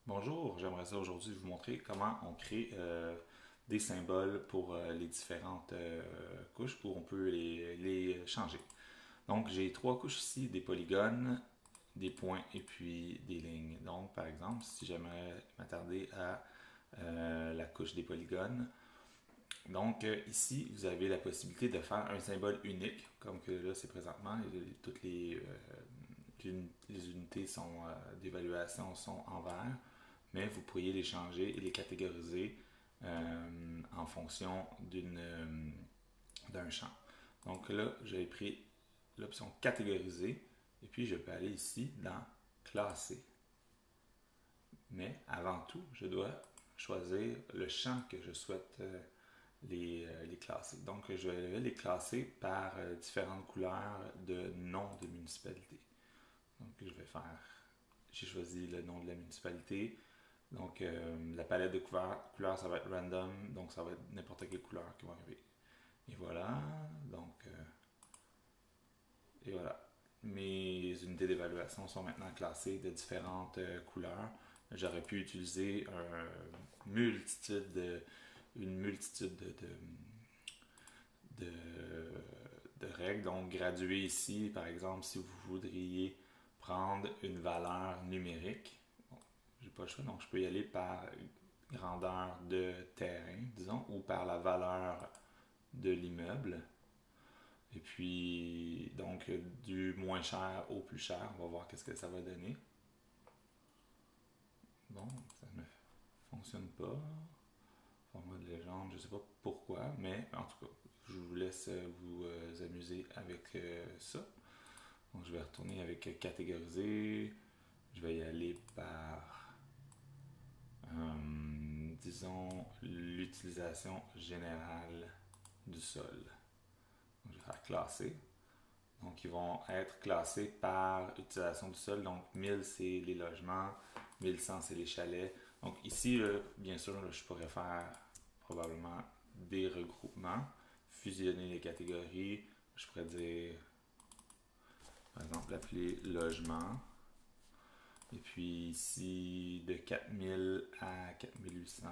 Bonjour, j'aimerais ça aujourd'hui vous montrer comment on crée des symboles pour les différentes couches où on peut les changer. Donc j'ai trois couches ici, des polygones, des points et puis des lignes. Donc par exemple, si j'aimerais m'attarder à la couche des polygones, donc ici vous avez la possibilité de faire un symbole unique, comme que là c'est présentement, toutes les unités d'évaluation sont en vert, mais vous pourriez les changer et les catégoriser en fonction d'un champ. Donc là, j'ai pris l'option catégoriser et puis je peux aller ici dans classer. Mais avant tout, je dois choisir le champ que je souhaite les classer. Donc je vais les classer par différentes couleurs de nom de municipalité. Donc j'ai choisi le nom de la municipalité. Donc, la palette de couleurs, ça va être random, donc ça va être n'importe quelle couleur qui va arriver. Et voilà, donc, et voilà. Mes unités d'évaluation sont maintenant classées de différentes couleurs. J'aurais pu utiliser une multitude de, de règles. Donc, graduer ici, par exemple, si vous voudriez prendre une valeur numérique, j'ai pas le choix, donc je peux y aller par grandeur de terrain, disons, ou par la valeur de l'immeuble. Et puis, donc, du moins cher au plus cher, on va voir qu'est-ce que ça va donner. Bon, ça ne fonctionne pas. Format de légende, je ne sais pas pourquoi, mais en tout cas, je vous laisse vous amuser avec ça. Donc, je vais retourner avec catégoriser. Je vais y aller par disons, l'utilisation générale du sol. Donc, je vais faire classer. Donc, ils vont être classés par utilisation du sol. Donc, 1000, c'est les logements, 1100, c'est les chalets. Donc, ici, bien sûr, je pourrais faire probablement des regroupements, fusionner les catégories. Je pourrais dire, par exemple, appeler logement. Et puis ici, de 4000 à 4800,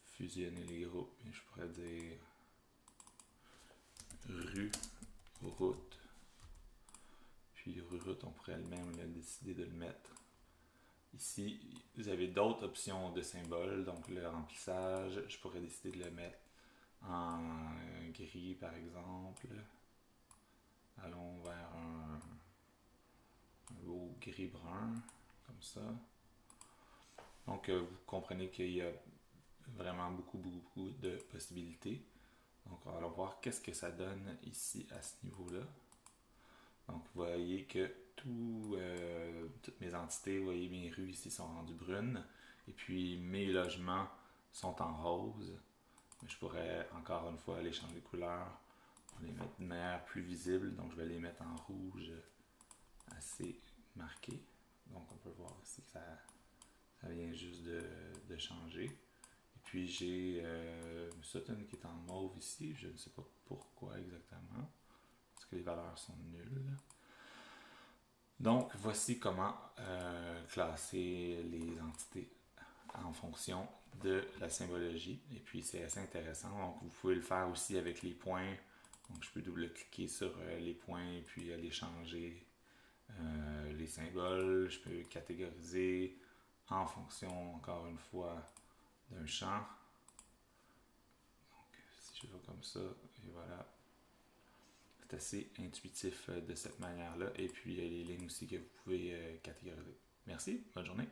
fusionner les groupes. Et je pourrais dire rue, route. Puis rue, route, on pourrait même décider de le mettre. Ici, vous avez d'autres options de symboles. Donc le remplissage, je pourrais décider de le mettre en gris par exemple. Allons vers un beau gris-brun, comme ça. Donc vous comprenez qu'il y a vraiment beaucoup de possibilités. Donc on va voir qu'est-ce que ça donne ici à ce niveau-là. Donc vous voyez que toutes mes entités, vous voyez mes rues ici sont rendues brunes. Et puis mes logements sont en rose. Mais je pourrais encore une fois aller changer de couleur pour les mettre de manière plus visible. Donc je vais les mettre en rouge assez marqué. Donc on peut voir ici que ça vient juste de changer. Et puis j'ai Sutton qui est en mauve ici. Je ne sais pas pourquoi exactement. Parce que les valeurs sont nulles. Donc voici comment classer les entités en fonction de la symbologie. Et puis c'est assez intéressant. Donc vous pouvez le faire aussi avec les points. Donc je peux double-cliquer sur les points et puis aller changer les symboles. Je peux catégoriser en fonction, encore une fois, d'un champ. Donc si je vais comme ça, et voilà. C'est assez intuitif de cette manière-là. Et puis les lignes aussi que vous pouvez catégoriser. Merci, bonne journée.